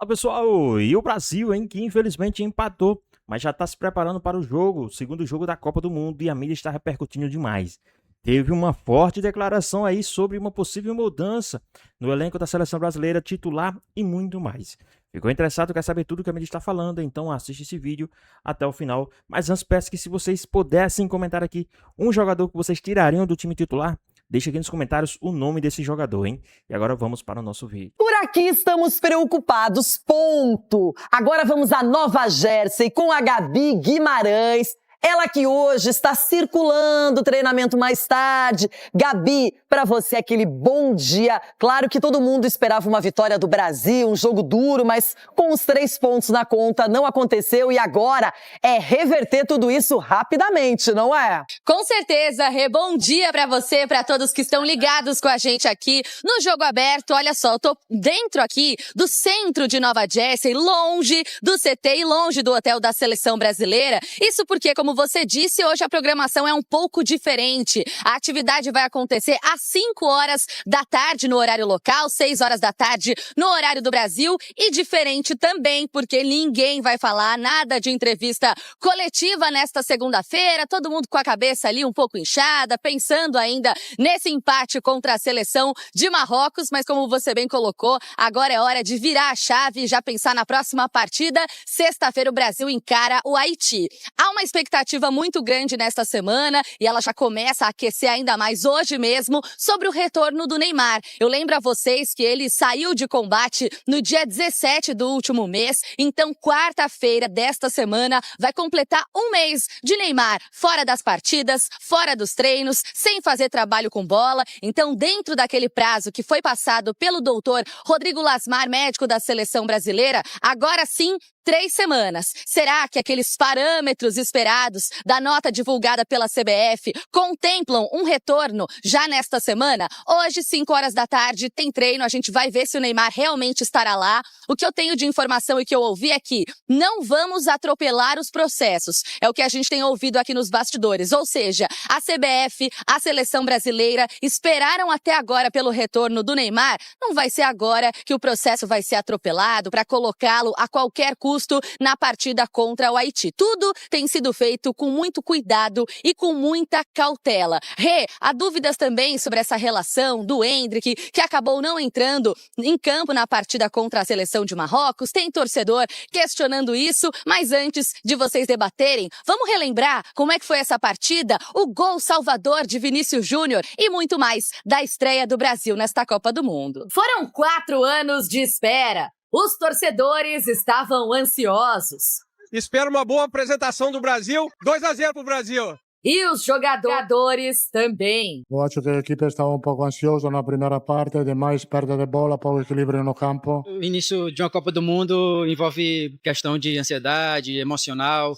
Fala pessoal, e o Brasil, hein, que infelizmente empatou, mas já está se preparando para o segundo jogo da Copa do Mundo e a mídia está repercutindo demais. Teve uma forte declaração aí sobre uma possível mudança no elenco da seleção brasileira titular e muito mais. Ficou interessado, quer saber tudo o que a mídia está falando, então assiste esse vídeo até o final. Mas antes peço que se vocês pudessem comentar aqui um jogador que vocês tirariam do time titular, deixa aqui nos comentários o nome desse jogador, hein? E agora vamos para o nosso vídeo. Por aqui estamos preocupados, ponto. Agora vamos a Nova Jersey com a Gabi Guimarães. Ela que hoje está circulando o treinamento mais tarde. Gabi, para você aquele bom dia. Claro que todo mundo esperava uma vitória do Brasil, um jogo duro, mas com os 3 pontos na conta não aconteceu e agora é reverter tudo isso rapidamente, não é? Com certeza, Rê. Bom dia para você, para todos que estão ligados com a gente aqui no Jogo Aberto. Olha só, eu tô dentro aqui do centro de Nova Jersey, longe do CT e longe do hotel da Seleção Brasileira. Isso porque, como você disse, hoje a programação é um pouco diferente. A atividade vai acontecer às 5 horas da tarde no horário local, 6 horas da tarde no horário do Brasil e diferente também porque ninguém vai falar nada de entrevista coletiva nesta segunda-feira, todo mundo com a cabeça ali um pouco inchada, pensando ainda nesse empate contra a seleção de Marrocos, mas como você bem colocou, agora é hora de virar a chave e já pensar na próxima partida. Sexta-feira o Brasil encara o Haiti. Há uma expectativa muito grande nesta semana e ela já começa a aquecer ainda mais hoje mesmo sobre o retorno do Neymar. Eu lembro a vocês que ele saiu de combate no dia 17 do último mês, então quarta-feira desta semana vai completar um mês de Neymar fora das partidas, fora dos treinos, sem fazer trabalho com bola. Então, dentro daquele prazo que foi passado pelo doutor Rodrigo Lasmar, médico da seleção brasileira, agora sim, 3 semanas. Será que aqueles parâmetros esperados da nota divulgada pela CBF contemplam um retorno já nesta semana? Hoje, 5 horas da tarde, tem treino. A gente vai ver se o Neymar realmente estará lá. O que eu tenho de informação e que eu ouvi é que não vamos atropelar os processos. É o que a gente tem ouvido aqui nos bastidores. Ou seja, a CBF, a seleção brasileira esperaram até agora pelo retorno do Neymar. Não vai ser agora que o processo vai ser atropelado para colocá-lo a qualquer custo na partida contra o Haiti. Tudo tem sido feito com muito cuidado e com muita cautela. Rê, há dúvidas também sobre essa relação do Endrick, que acabou não entrando em campo na partida contra a seleção de Marrocos. Tem torcedor questionando isso, mas antes de vocês debaterem, vamos relembrar como é que foi essa partida, o gol salvador de Vinícius Júnior e muito mais da estreia do Brasil nesta Copa do Mundo. Foram 4 anos de espera. Os torcedores estavam ansiosos. Espero uma boa apresentação do Brasil. 2-0 pro Brasil. E os jogadores também. Eu acho que a equipe estava um pouco ansiosa na primeira parte, demais perda de bola, pouco equilíbrio no campo. O início de uma Copa do Mundo envolve questão de ansiedade, emocional.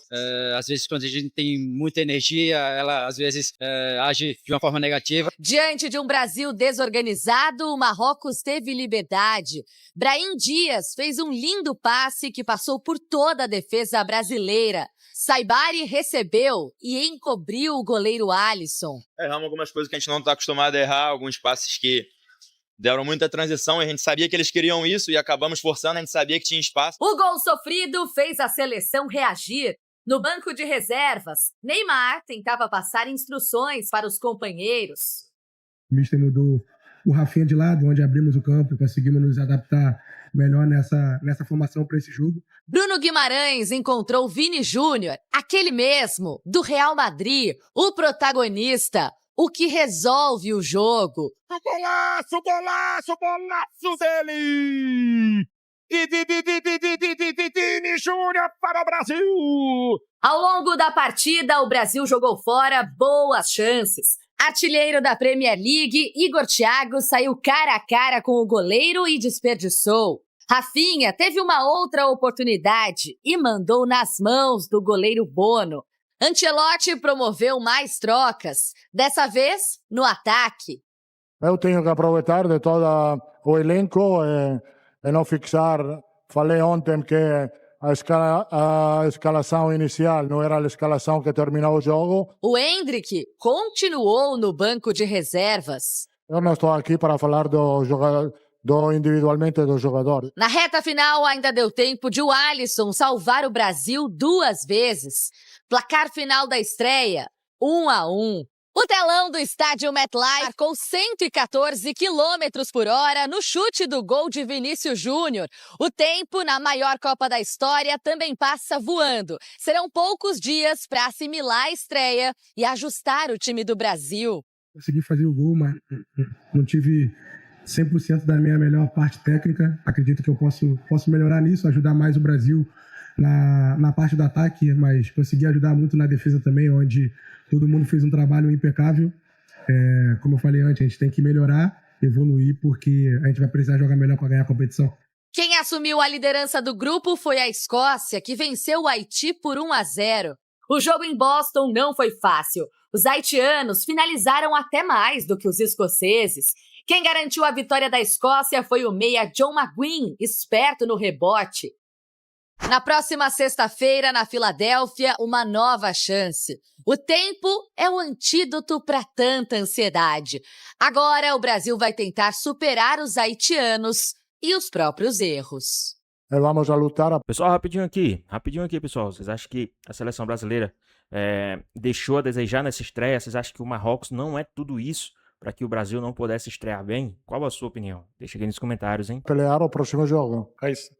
Às vezes, quando a gente tem muita energia, ela às vezes age de uma forma negativa. Diante de um Brasil desorganizado, o Marrocos teve liberdade. Brahim Dias fez um lindo passe que passou por toda a defesa brasileira. Saibari recebeu e encobriu o goleiro Alisson. Erramos algumas coisas que a gente não está acostumado a errar, alguns passes que deram muita transição e a gente sabia que eles queriam isso e acabamos forçando, a gente sabia que tinha espaço. O gol sofrido fez a seleção reagir. No banco de reservas, Neymar tentava passar instruções para os companheiros. O mister mudou o Rafinha de lado, onde abrimos o campo e conseguimos nos adaptar melhor nessa formação para esse jogo. Bruno Guimarães encontrou Vini Júnior, aquele mesmo, do Real Madrid, o protagonista, o que resolve o jogo. Golaço, golaço, golaço dele! Vini Júnior para o Brasil! Ao longo da partida, o Brasil jogou fora boas chances. Artilheiro da Premier League, Igor Thiago saiu cara a cara com o goleiro e desperdiçou. Rafinha teve uma outra oportunidade e mandou nas mãos do goleiro Bono. Ancelotti promoveu mais trocas, dessa vez no ataque. Eu tenho que aproveitar de todo o elenco e não fixar. Falei ontem que a escalação inicial não era a escalação que terminou o jogo. O Endrick continuou no banco de reservas. Eu não estou aqui para falar individualmente dos jogadores. Na reta final, ainda deu tempo de o Alisson salvar o Brasil 2 vezes. Placar final da estreia, 1-1. O telão do estádio MetLife marcou 114 km por hora no chute do gol de Vinícius Júnior. O tempo na maior Copa da história também passa voando. Serão poucos dias para assimilar a estreia e ajustar o time do Brasil. Consegui fazer o gol, mas não tive 100% da minha melhor parte técnica. Acredito que eu posso melhorar nisso, ajudar mais o Brasil na parte do ataque, mas consegui ajudar muito na defesa também, onde todo mundo fez um trabalho impecável. Como eu falei antes, a gente tem que melhorar, evoluir, porque a gente vai precisar jogar melhor para ganhar a competição. Quem assumiu a liderança do grupo foi a Escócia, que venceu o Haiti por 1-0. O jogo em Boston não foi fácil. Os haitianos finalizaram até mais do que os escoceses. Quem garantiu a vitória da Escócia foi o meia John McGuinn, esperto no rebote. Na próxima sexta-feira, na Filadélfia, uma nova chance. O tempo é o antídoto para tanta ansiedade. Agora, o Brasil vai tentar superar os haitianos e os próprios erros. Vamos a lutar. Pessoal, rapidinho aqui, pessoal. Vocês acham que a seleção brasileira deixou a desejar nessa estreia? Vocês acham que o Marrocos não é tudo isso para que o Brasil não pudesse estrear bem? Qual a sua opinião? Deixa aqui nos comentários, hein? Pelear o próximo jogo.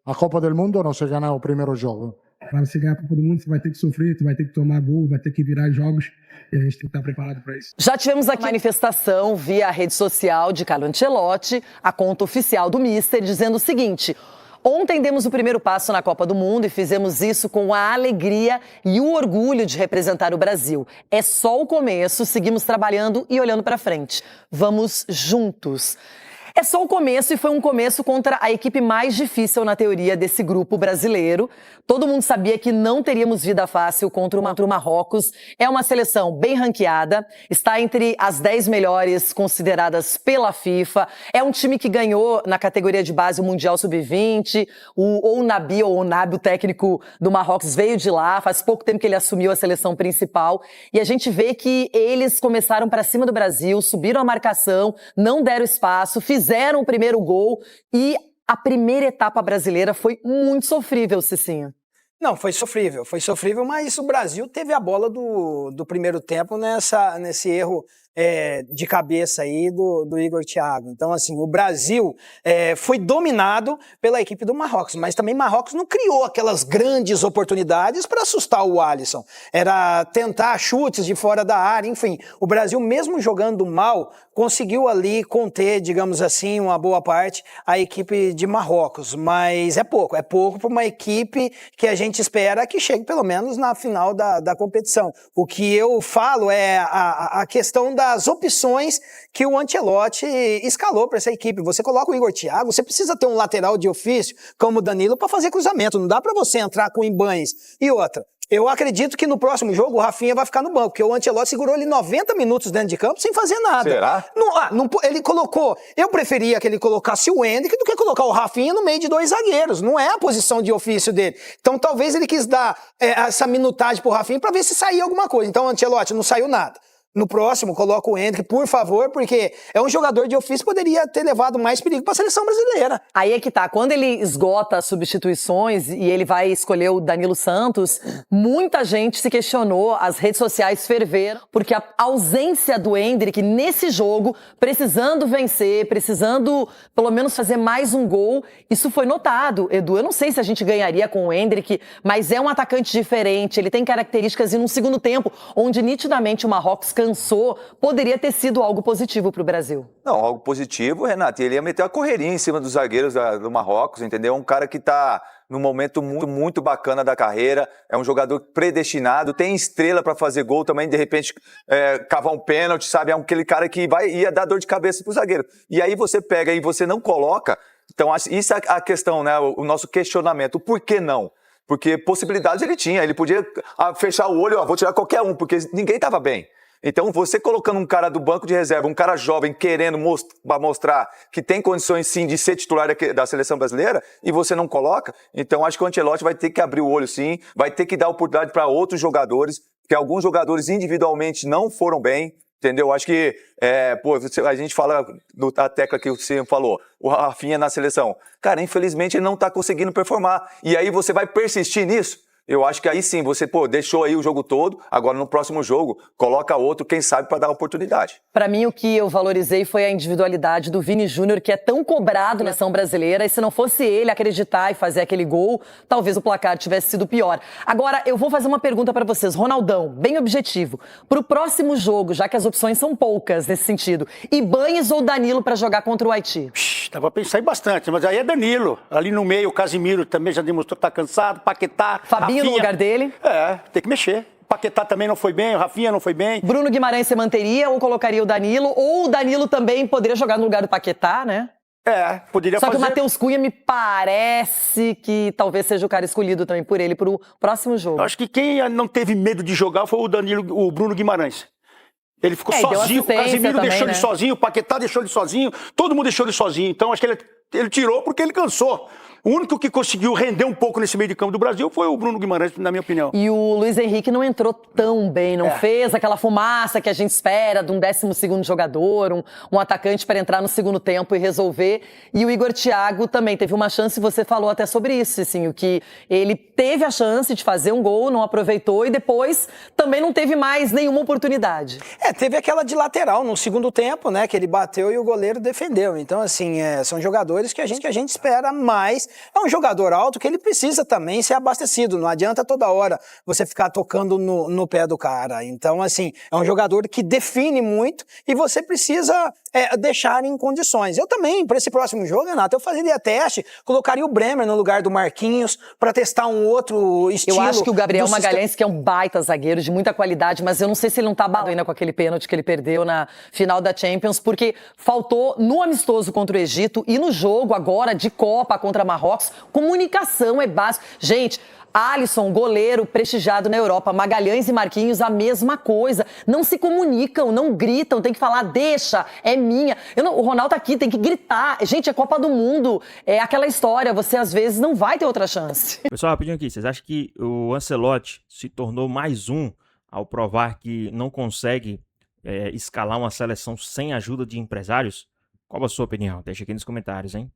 A Copa do Mundo não se ganha o primeiro jogo. Para você ganhar a Copa do Mundo, você vai ter que sofrer, você vai ter que tomar gol, vai ter que virar jogos, e a gente tem que estar preparado para isso. Já tivemos aqui manifestação via rede social de Carlo Ancelotti, a conta oficial do Mister, dizendo o seguinte: ontem demos o primeiro passo na Copa do Mundo e fizemos isso com a alegria e o orgulho de representar o Brasil. É só o começo, seguimos trabalhando e olhando para frente. Vamos juntos. É só o começo e foi um começo contra a equipe mais difícil na teoria desse grupo brasileiro. Todo mundo sabia que não teríamos vida fácil contra o Marrocos. É uma seleção bem ranqueada, está entre as 10 melhores consideradas pela FIFA. É um time que ganhou na categoria de base o Mundial Sub-20. O Ounabi, o técnico do Marrocos, veio de lá. Faz pouco tempo que ele assumiu a seleção principal. E a gente vê que eles começaram para cima do Brasil, subiram a marcação, não deram espaço, fizeram o primeiro gol e a primeira etapa brasileira foi muito sofrível, Cicinho. Não, foi sofrível, mas o Brasil teve a bola do primeiro tempo nesse erro de cabeça aí do Igor Thiago. Então, assim, o Brasil foi dominado pela equipe do Marrocos, mas também Marrocos não criou aquelas grandes oportunidades para assustar o Alisson. Era tentar chutes de fora da área, enfim. O Brasil, mesmo jogando mal, conseguiu ali conter, digamos assim, uma boa parte a equipe de Marrocos, mas é pouco para uma equipe que a gente espera que chegue pelo menos na final da competição. O que eu falo é a questão das opções que o Ancelotti escalou para essa equipe. Você coloca o Igor Thiago, você precisa ter um lateral de ofício como o Danilo para fazer cruzamento, não dá para você entrar com Ibañez. E outra, eu acredito que no próximo jogo o Rafinha vai ficar no banco, porque o Ancelotti segurou ele 90 minutos dentro de campo sem fazer nada. Será? Ele colocou... Eu preferia que ele colocasse o Endrick do que colocar o Rafinha no meio de 2 zagueiros. Não é a posição de ofício dele. Então talvez ele quis dar essa minutagem pro Rafinha para ver se saía alguma coisa. Então, Ancelotti, não saiu nada. No próximo, coloca o Endrick, por favor, porque é um jogador de ofício que poderia ter levado mais perigo para a seleção brasileira. Aí é que tá, quando ele esgota as substituições e ele vai escolher o Danilo Santos, muita gente se questionou, as redes sociais ferveram, porque a ausência do Endrick nesse jogo, precisando vencer, precisando pelo menos fazer mais um gol, isso foi notado. Edu, eu não sei se a gente ganharia com o Endrick, mas é um atacante diferente, ele tem características e num segundo tempo, onde nitidamente o Marrocos cansou, poderia ter sido algo positivo para o Brasil. Não, algo positivo, Renato. Ele ia meter uma correria em cima dos zagueiros do Marrocos, entendeu? Um cara que está num momento muito, muito bacana da carreira, é um jogador predestinado, tem estrela para fazer gol também, de repente cavar um pênalti, sabe? É aquele cara que ia dar dor de cabeça pro zagueiro. E aí você pega e você não coloca. Então, isso é a questão, né? O nosso questionamento. Por que não? Porque possibilidades ele tinha. Ele podia fechar o olho, vou tirar qualquer um, porque ninguém estava bem. Então, você colocando um cara do banco de reserva, um cara jovem, querendo mostrar que tem condições, sim, de ser titular da seleção brasileira, e você não coloca, então acho que o Ancelotti vai ter que abrir o olho, sim, vai ter que dar oportunidade para outros jogadores, porque alguns jogadores individualmente não foram bem, entendeu? Acho que, a gente fala da tecla que você falou, o Rafinha na seleção. Cara, infelizmente ele não tá conseguindo performar. E aí você vai persistir nisso? Eu acho que aí sim, você, deixou aí o jogo todo, agora no próximo jogo, coloca outro, quem sabe, para dar oportunidade. Pra mim, o que eu valorizei foi a individualidade do Vini Júnior, que é tão cobrado na seleção brasileira, e se não fosse ele acreditar e fazer aquele gol, talvez o placar tivesse sido pior. Agora, eu vou fazer uma pergunta pra vocês. Ronaldão, bem objetivo. Pro próximo jogo, já que as opções são poucas nesse sentido, Ibañez ou Danilo pra jogar contra o Haiti? Dá pra pensar em bastante, mas aí é Danilo. Ali no meio, o Casimiro também já demonstrou que tá cansado, Paquetá, Fabinho Rafinha, no lugar dele? Tem que mexer. Paquetá também não foi bem, o Rafinha não foi bem. Bruno Guimarães você manteria ou colocaria o Danilo? Ou o Danilo também poderia jogar no lugar do Paquetá, né? Poderia fazer. Só que o Matheus Cunha me parece que talvez seja o cara escolhido também por ele pro próximo jogo. Eu acho que quem não teve medo de jogar foi o Danilo, o Bruno Guimarães. Ele ficou sozinho, o Casimiro também, deixou né? ele sozinho, o Paquetá deixou ele sozinho, todo mundo deixou ele sozinho. Então acho que ele tirou porque ele cansou. O único que conseguiu render um pouco nesse meio de campo do Brasil foi o Bruno Guimarães, na minha opinião. E o Luiz Henrique não entrou tão bem, não fez aquela fumaça que a gente espera de um 12º jogador, um atacante para entrar no segundo tempo e resolver. E o Igor Thiago também teve uma chance, você falou até sobre isso, assim, o que ele teve a chance de fazer um gol, não aproveitou e depois também não teve mais nenhuma oportunidade. Teve aquela de lateral no segundo tempo, né, que ele bateu e o goleiro defendeu. Então, assim, são jogadores que a gente espera mais. É um jogador alto que ele precisa também ser abastecido. Não adianta toda hora você ficar tocando no pé do cara. Então, assim, é um jogador que define muito e você precisa deixar em condições. Eu também, para esse próximo jogo, Renato, eu faria teste, colocaria o Bremer no lugar do Marquinhos para testar um outro estilo. Eu acho que o Gabriel Magalhães, que é um baita zagueiro de muita qualidade, mas eu não sei se ele não tá abalado ainda com aquele pênalti que ele perdeu na final da Champions, porque faltou no amistoso contra o Egito e no jogo agora de Copa contra Marrocos, comunicação é básico. Gente, Alisson, goleiro prestigiado na Europa, Magalhães e Marquinhos, a mesma coisa. Não se comunicam, não gritam, tem que falar, deixa, é minha. O Ronaldo tá aqui, tem que gritar. Gente, é Copa do Mundo, é aquela história, você às vezes não vai ter outra chance. Pessoal, rapidinho aqui, vocês acham que o Ancelotti se tornou mais um ao provar que não consegue escalar uma seleção sem ajuda de empresários? Qual a sua opinião? Deixa aqui nos comentários, hein?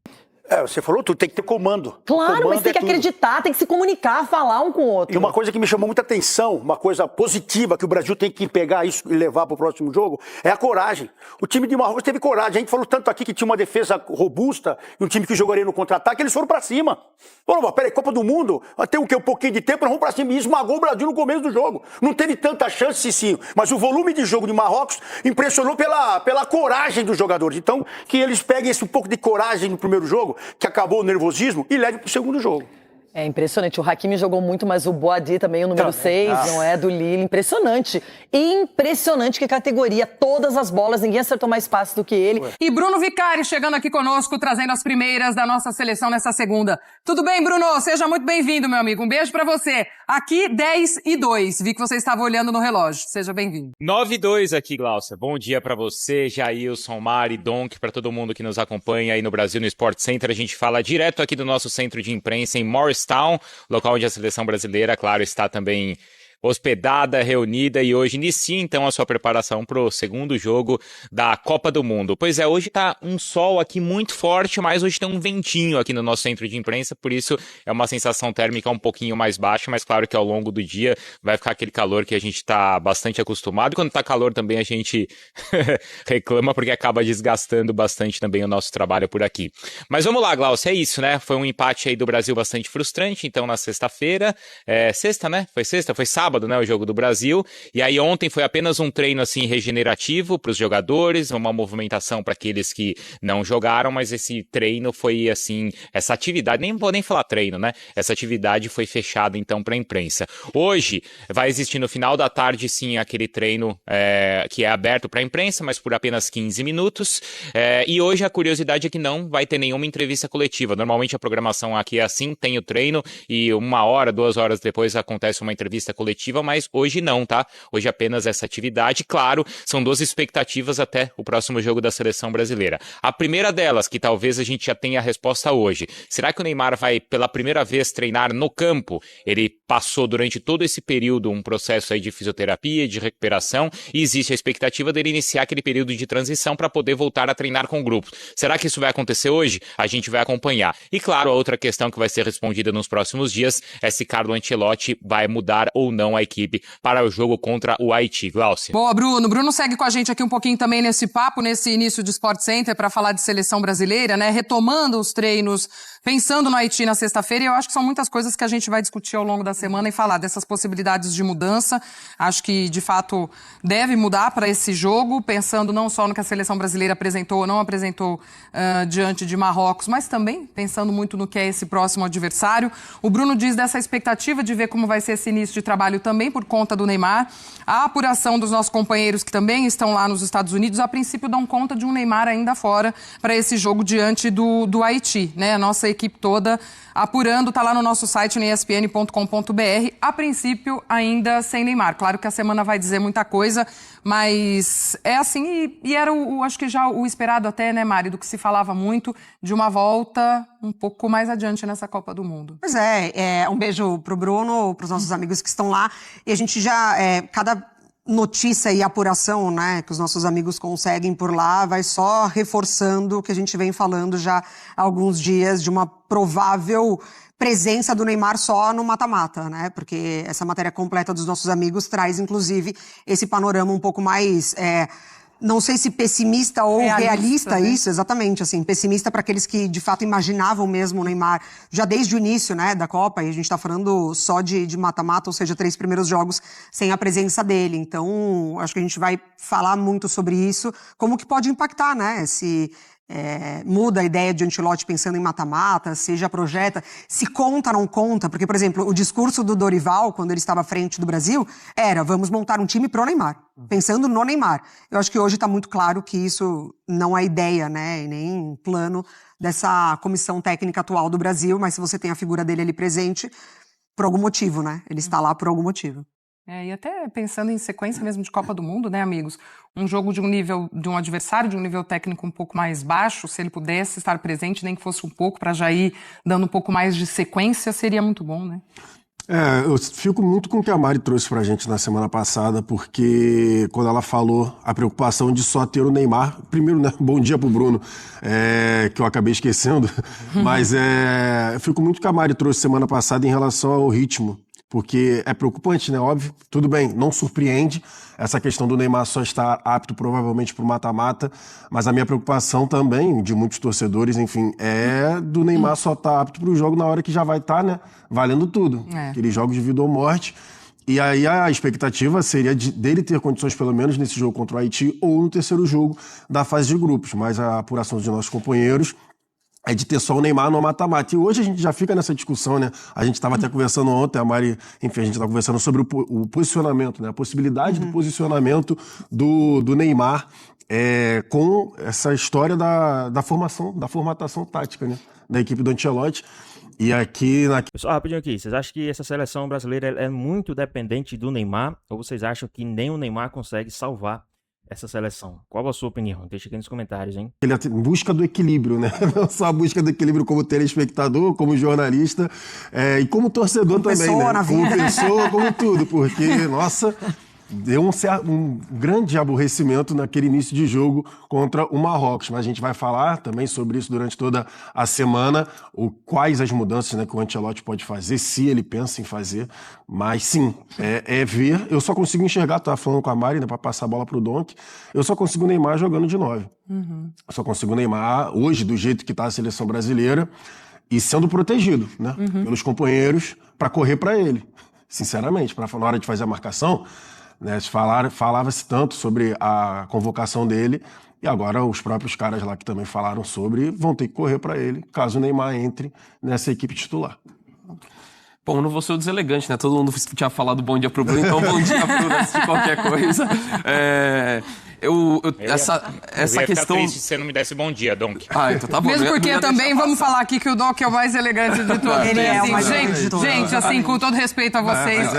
Você falou tudo, tem que ter comando. Claro, comando mas tem que acreditar, tem que se comunicar, falar um com o outro. E uma coisa que me chamou muita atenção, uma coisa positiva que o Brasil tem que pegar isso e levar para o próximo jogo, é a coragem. O time de Marrocos teve coragem. A gente falou tanto aqui que tinha uma defesa robusta e um time que jogaria no contra-ataque, eles foram para cima. Falou, peraí, Copa do Mundo, tem um pouquinho de tempo, nós vamos para cima. E esmagou o Brasil no começo do jogo. Não teve tanta chance, sim, mas o volume de jogo de Marrocos impressionou pela coragem dos jogadores. Então, que eles peguem esse um pouco de coragem no primeiro jogo, que acabou o nervosismo, e leve pro segundo jogo. É impressionante. O Hakimi jogou muito, mas o Boadi também, o número 6, não é? Do Lille. Impressionante. Impressionante que categoria. Todas as bolas, ninguém acertou mais passes do que ele. E Bruno Vicari chegando aqui conosco, trazendo as primeiras da nossa seleção nessa segunda. Tudo bem, Bruno? Seja muito bem-vindo, meu amigo. Um beijo pra você. Aqui, 10:02. Vi que você estava olhando no relógio. Seja bem-vindo. 9:02 aqui, Glaucia. Bom dia pra você, Jailson, Mari, Donk, pra todo mundo que nos acompanha aí no Brasil, no Sport Center. A gente fala direto aqui do nosso centro de imprensa em Morristown, local onde a seleção brasileira, claro, está também hospedada, reunida e hoje inicia então a sua preparação para o segundo jogo da Copa do Mundo. Pois é, hoje tá um sol aqui muito forte, mas hoje tem um ventinho aqui no nosso centro de imprensa, por isso é uma sensação térmica um pouquinho mais baixa, mas claro que ao longo do dia vai ficar aquele calor que a gente tá bastante acostumado. E quando tá calor também a gente reclama porque acaba desgastando bastante também o nosso trabalho por aqui. Mas vamos lá, Glaucia, é isso, né? Foi um empate aí do Brasil bastante frustrante, então na sexta-feira, sexta, né? Foi sexta? Foi sábado, né, o jogo do Brasil, e aí ontem foi apenas um treino assim regenerativo para os jogadores, uma movimentação para aqueles que não jogaram, mas esse treino foi assim, essa atividade, nem vou nem falar treino, né, essa atividade foi fechada então para a imprensa. Hoje vai existir no final da tarde sim aquele treino que é aberto para a imprensa, mas por apenas 15 minutos, e hoje a curiosidade é que não vai ter nenhuma entrevista coletiva. Normalmente a programação aqui é assim, tem o treino e 1 hora, 2 horas depois acontece uma entrevista coletiva coletiva, mas hoje não, tá? Hoje apenas essa atividade. Claro, são 2 expectativas até o próximo jogo da seleção brasileira. A primeira delas, que talvez a gente já tenha a resposta hoje. Será que o Neymar vai pela primeira vez treinar no campo? Ele passou durante todo esse período um processo aí de fisioterapia, de recuperação, e existe a expectativa dele iniciar aquele período de transição para poder voltar a treinar com grupos. Será que isso vai acontecer hoje? A gente vai acompanhar. E claro, a outra questão que vai ser respondida nos próximos dias é se Carlo Ancelotti vai mudar ou não a equipe para o jogo contra o Haiti. Glaucia. Boa, Bruno. Bruno segue com a gente aqui um pouquinho também nesse papo, nesse início de Sport Center, para falar de seleção brasileira, né? Retomando os treinos, pensando no Haiti na sexta-feira, e eu acho que são muitas coisas que a gente vai discutir ao longo da semana e falar dessas possibilidades de mudança. Acho que, de fato, deve mudar para esse jogo, pensando não só no que a seleção brasileira apresentou ou não apresentou diante de Marrocos, mas também pensando muito no que é esse próximo adversário. O Bruno diz dessa expectativa de ver como vai ser esse início de trabalho também por conta do Neymar. A apuração dos nossos companheiros que também estão lá nos Estados Unidos, a princípio dão conta de um Neymar ainda fora para esse jogo diante do Haiti, né? A nossa equipe toda apurando, tá lá no nosso site, no espn.com.br, a princípio ainda sem Neymar. Claro que a semana vai dizer muita coisa, mas é assim, e era acho que já o esperado até, né, Mari, do que se falava muito, de uma volta um pouco mais adiante nessa Copa do Mundo. Pois um beijo pro Bruno, pros nossos amigos que estão lá, e a gente já, cada notícia e apuração, né, que os nossos amigos conseguem por lá, vai só reforçando o que a gente vem falando já há alguns dias de uma provável presença do Neymar só no mata-mata, né, porque essa matéria completa dos nossos amigos traz, inclusive, esse panorama um pouco mais, não sei se pessimista ou realista, né? Isso, exatamente, assim, pessimista para aqueles que de fato imaginavam mesmo o Neymar já desde o início, né, da Copa, e a gente tá falando só de mata-mata, ou seja, 3 primeiros jogos sem a presença dele. Então, acho que a gente vai falar muito sobre isso, como que pode impactar, né, se muda a ideia de Ancelotti pensando em mata-mata, se já projeta, se conta, não conta, porque, por exemplo, o discurso do Dorival, quando ele estava à frente do Brasil, era, vamos montar um time pro Neymar, pensando no Neymar. Eu acho que hoje está muito claro que isso não é ideia, né, e nem plano dessa comissão técnica atual do Brasil, mas se você tem a figura dele ali presente, por algum motivo, né, ele está lá por algum motivo. E até pensando em sequência mesmo de Copa do Mundo, né, amigos? Um jogo de um nível, de um adversário, de um nível técnico um pouco mais baixo, se ele pudesse estar presente, nem que fosse um pouco, para já ir dando um pouco mais de sequência, seria muito bom, né? Eu fico muito com o que a Mari trouxe pra gente na semana passada, porque quando ela falou a preocupação de só ter o Neymar, primeiro, né, bom dia pro Bruno, que eu acabei esquecendo, mas eu fico muito com o que a Mari trouxe semana passada em relação ao ritmo. Porque é preocupante, né? Óbvio, tudo bem, não surpreende essa questão do Neymar só estar apto provavelmente para o mata-mata, mas a minha preocupação também, de muitos torcedores, enfim, é do Neymar só estar apto para o jogo na hora que já vai estar, né? Valendo tudo. Aqueles jogos de vida ou morte. E aí a expectativa seria dele ter condições, pelo menos nesse jogo contra o Haiti, ou no terceiro jogo da fase de grupos. Mas a apuração dos nossos companheiros é de ter só o Neymar no mata-mata. E hoje a gente já fica nessa discussão, né? A gente estava até conversando ontem, a Mari, enfim, a gente estava conversando sobre o posicionamento, né? A possibilidade do posicionamento do Neymar com essa história da formação, da formatação tática, né? Da equipe do Ancelotti. E aqui... Pessoal, rapidinho aqui, vocês acham que essa seleção brasileira é muito dependente do Neymar? Ou vocês acham que nem o Neymar consegue salvar essa seleção? Qual a sua opinião? Deixa aqui nos comentários, hein? Ele é em busca do equilíbrio, né? Não só a busca do equilíbrio como telespectador, como jornalista, e como torcedor como também, né? Como pessoa, como tudo, porque, nossa, deu um grande aborrecimento naquele início de jogo contra o Marrocos. Mas a gente vai falar também sobre isso durante toda a semana, quais as mudanças, né, que o Ancelotti pode fazer, se ele pensa em fazer. Mas sim, ver. Eu só consigo enxergar, tava falando com a Mari, né, para passar a bola pro Donk, eu só consigo o Neymar jogando de 9. Eu só consigo o Neymar hoje, do jeito que tá a seleção brasileira, e sendo protegido, né, pelos companheiros, para correr para ele. Sinceramente, na hora de fazer a marcação, né, falava-se tanto sobre a convocação dele, e agora os próprios caras lá que também falaram sobre vão ter que correr para ele, caso o Neymar entre nessa equipe titular. Bom, não vou ser o deselegante, né? Todo mundo tinha falado bom dia pro Bruno, então bom dia, Bruno, antes de qualquer coisa. Essa questão. Triste se você não me desse bom dia, Donk. Então tá bom. Mesmo porque também vamos falar aqui que o Donk é o mais elegante de todos. Ele né? é Assim, o mais elegante de todos. gente, assim, com todo respeito a vocês,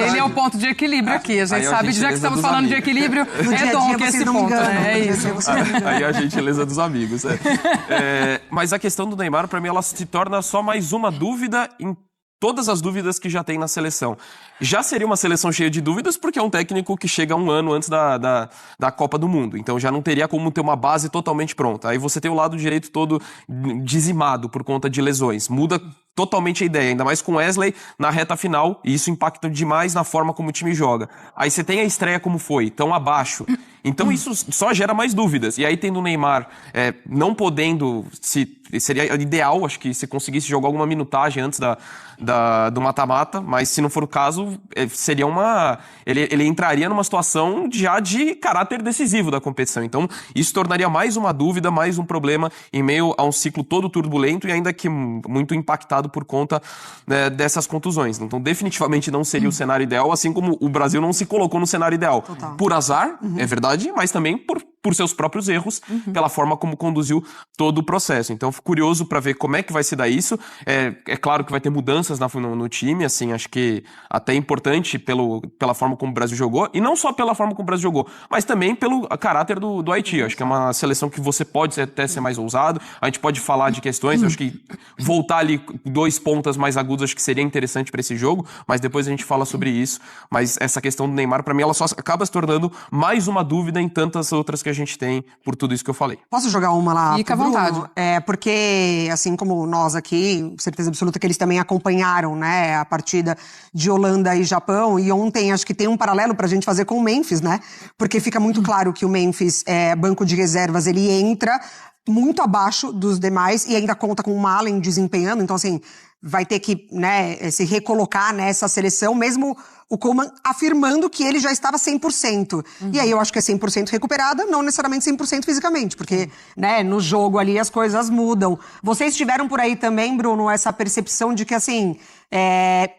ele é o ponto de equilíbrio aqui. A gente sabe, já que estamos falando de equilíbrio, é Donk esse ponto, né? É isso. Aí a gentileza dos amigos. Mas a questão do Neymar, pra mim, ela se torna só mais uma dúvida em todas as dúvidas que já tem na seleção. Já seria uma seleção cheia de dúvidas, porque é um técnico que chega um ano antes da Copa do Mundo. Então já não teria como ter uma base totalmente pronta. Aí você tem o lado direito todo dizimado por conta de lesões. Muda totalmente a ideia, ainda mais com Wesley na reta final, e isso impacta demais na forma como o time joga. Aí você tem a estreia como foi, tão abaixo. Então isso só gera mais dúvidas. E aí tendo o Neymar não podendo, seria ideal, acho que se conseguisse jogar alguma minutagem antes do mata-mata, mas se não for o caso, seria ele entraria numa situação já de caráter decisivo da competição. Então isso tornaria mais uma dúvida, mais um problema em meio a um ciclo todo turbulento e ainda que muito impactado por conta dessas contusões. Então definitivamente não seria o cenário ideal, assim como o Brasil não se colocou no cenário ideal. Total. Por azar, é verdade, mas também por seus próprios erros, pela forma como conduziu todo o processo. Então, fico curioso para ver como é que vai se dar isso. É claro que vai ter mudanças no time, assim, acho que até importante pela forma como o Brasil jogou, e não só pela forma como o Brasil jogou, mas também pelo caráter do Haiti. Acho que é uma seleção que você pode até ser mais ousado, a gente pode falar de questões, acho que voltar ali 2 pontas mais agudas, acho que seria interessante para esse jogo, mas depois a gente fala sobre isso. Mas essa questão do Neymar, para mim, ela só acaba se tornando mais uma dúvida em tantas outras que a gente tem por tudo isso que eu falei. Posso jogar uma lá? Fica à vontade. Porque, assim como nós aqui, certeza absoluta que eles também acompanharam, né, a partida de Holanda e Japão, e ontem acho que tem um paralelo pra gente fazer com o Memphis, né? Porque fica muito claro que o Memphis, banco de reservas, ele entra muito abaixo dos demais e ainda conta com o Malen desempenhando, então assim, vai ter que, né, se recolocar nessa seleção, mesmo o Koeman afirmando que ele já estava 100%. E aí eu acho que é 100% recuperada, não necessariamente 100% fisicamente, porque, né, no jogo ali as coisas mudam. Vocês tiveram por aí também, Bruno, essa percepção de que, assim,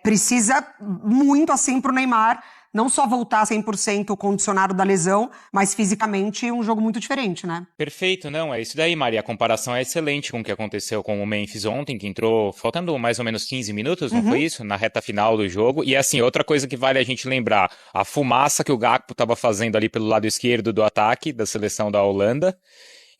precisa muito, assim, pro Neymar não só voltar 100% condicionado da lesão, mas fisicamente um jogo muito diferente, né? Perfeito, não, é isso daí, Maria. A comparação é excelente com o que aconteceu com o Memphis ontem, que entrou faltando mais ou menos 15 minutos, não foi isso? Na reta final do jogo. E assim, outra coisa que vale a gente lembrar, a fumaça que o Gakpo estava fazendo ali pelo lado esquerdo do ataque da seleção da Holanda.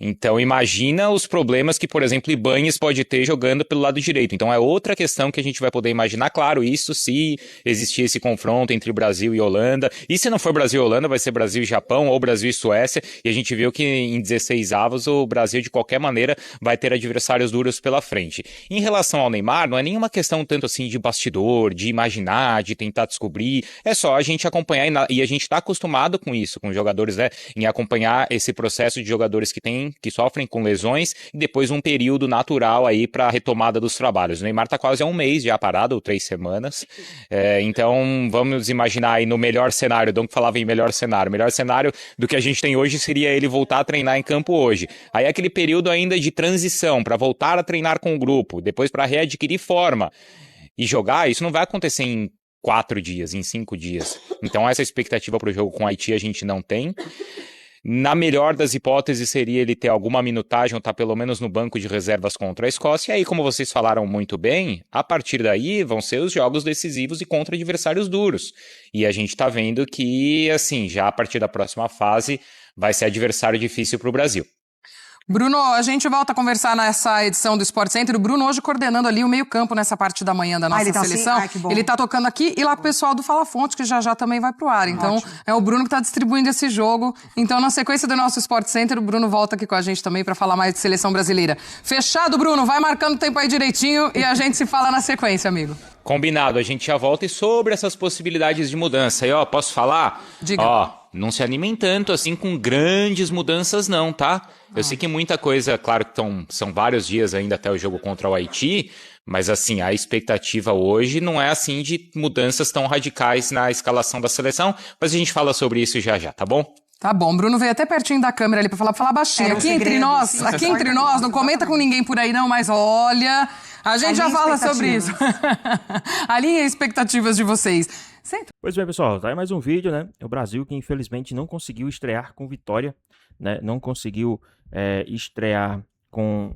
Então imagina os problemas que, por exemplo, Ibañez pode ter jogando pelo lado direito. Então é outra questão que a gente vai poder imaginar, claro, isso se existir esse confronto entre Brasil e Holanda. E se não for Brasil e Holanda, vai ser Brasil e Japão ou Brasil e Suécia. E a gente viu que em 16 avos o Brasil, de qualquer maneira, vai ter adversários duros pela frente. Em relação ao Neymar, não é nenhuma questão tanto assim de bastidor, de imaginar, de tentar descobrir. É só a gente acompanhar e a gente está acostumado com isso, com jogadores, né, em acompanhar esse processo de jogadores que sofrem com lesões e depois um período natural aí para a retomada dos trabalhos. O Neymar está quase há um mês já parado, ou 3 semanas. Então vamos imaginar aí no melhor cenário, o Dom falava em melhor cenário. O melhor cenário do que a gente tem hoje seria ele voltar a treinar em campo hoje. Aí aquele período ainda de transição para voltar a treinar com o grupo, depois para readquirir forma e jogar, isso não vai acontecer em 4 dias, em 5 dias. Então essa expectativa para o jogo com o Haiti a gente não tem. Na melhor das hipóteses seria ele ter alguma minutagem ou estar pelo menos no banco de reservas contra a Escócia. E aí, como vocês falaram muito bem, a partir daí vão ser os jogos decisivos e contra adversários duros. E a gente está vendo que, assim, já a partir da próxima fase vai ser adversário difícil para o Brasil. Bruno, a gente volta a conversar nessa edição do Sport Center. O Bruno hoje coordenando ali o meio-campo nessa parte da manhã da nossa seleção. Assim? Que bom. Ele tá tocando aqui e lá com o pessoal do Fala Fonte, que já também vai pro ar. Então, ótimo. É o Bruno que tá distribuindo esse jogo. Então, na sequência do nosso Sport Center, o Bruno volta aqui com a gente também para falar mais de seleção brasileira. Fechado, Bruno? Vai marcando o tempo aí direitinho e a gente se fala na sequência, amigo. Combinado, a gente já volta e sobre essas possibilidades de mudança. E posso falar? Diga. Não se animem tanto assim com grandes mudanças não, tá? Eu sei que muita coisa, claro que são vários dias ainda até o jogo contra o Haiti, mas assim, a expectativa hoje não é assim de mudanças tão radicais na escalação da seleção, mas a gente fala sobre isso já, tá bom? Tá bom, Bruno veio até pertinho da câmera ali pra falar baixinho. Aqui entre nós, não comenta com ninguém por aí não, mas olha, A gente já fala sobre isso. Alinhem expectativas de vocês. Pois bem, pessoal, tá aí mais um vídeo, né? O Brasil que infelizmente não conseguiu estrear com vitória, né? Não conseguiu estrear com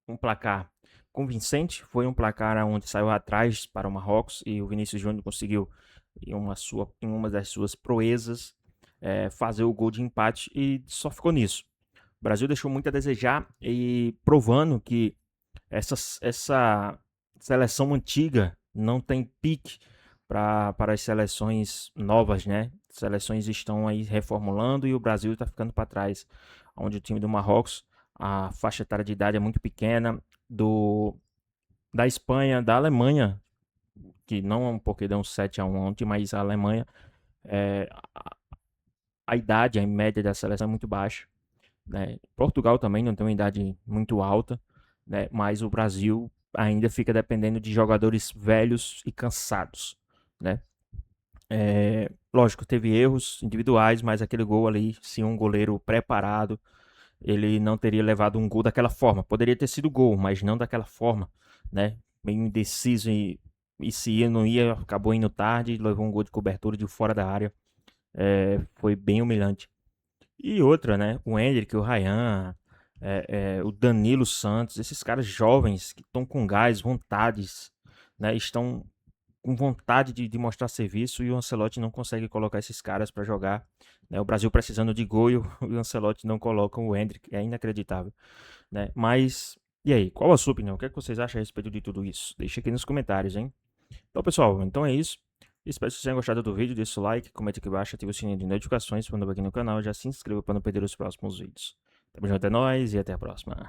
um placar convincente. Foi um placar onde saiu atrás para o Marrocos e o Vinícius Júnior conseguiu, em uma das suas proezas, fazer o gol de empate e só ficou nisso. O Brasil deixou muito a desejar e provando que essa seleção antiga não tem pique para as seleções novas, né? Seleções estão aí reformulando e o Brasil está ficando para trás, onde o time do Marrocos, a faixa etária de idade é muito pequena, da Espanha, da Alemanha, que não porque deu um 7-1 ontem, mas a Alemanha, a idade, a média da seleção é muito baixa, né? Portugal também não tem uma idade muito alta, né? Mas o Brasil ainda fica dependendo de jogadores velhos e cansados, né? Lógico, teve erros individuais, mas aquele gol ali, se um goleiro preparado, ele não teria levado um gol daquela forma. Poderia ter sido gol, mas não daquela forma, né? Meio indeciso e se ia, não ia, acabou indo tarde, levou um gol de cobertura de fora da área. Foi bem humilhante. E outra, né? O Endrick, o Ryan, o Danilo Santos, esses caras jovens que estão com gás, vontades, né? Estão com vontade de mostrar serviço e o Ancelotti não consegue colocar esses caras para jogar, né? O Brasil precisando de gol e o Ancelotti não coloca o Endrick, é inacreditável, né? Mas, e aí, qual a sua opinião? O que é que vocês acham a respeito de tudo isso? Deixa aqui nos comentários, hein? Então, pessoal, então é isso. Espero que vocês tenham gostado do vídeo, deixa o like, comente aqui embaixo, ative o sininho de notificações, se for novo aqui no canal, já se inscreva para não perder os próximos vídeos. Tamo junto, é nóis e até a próxima.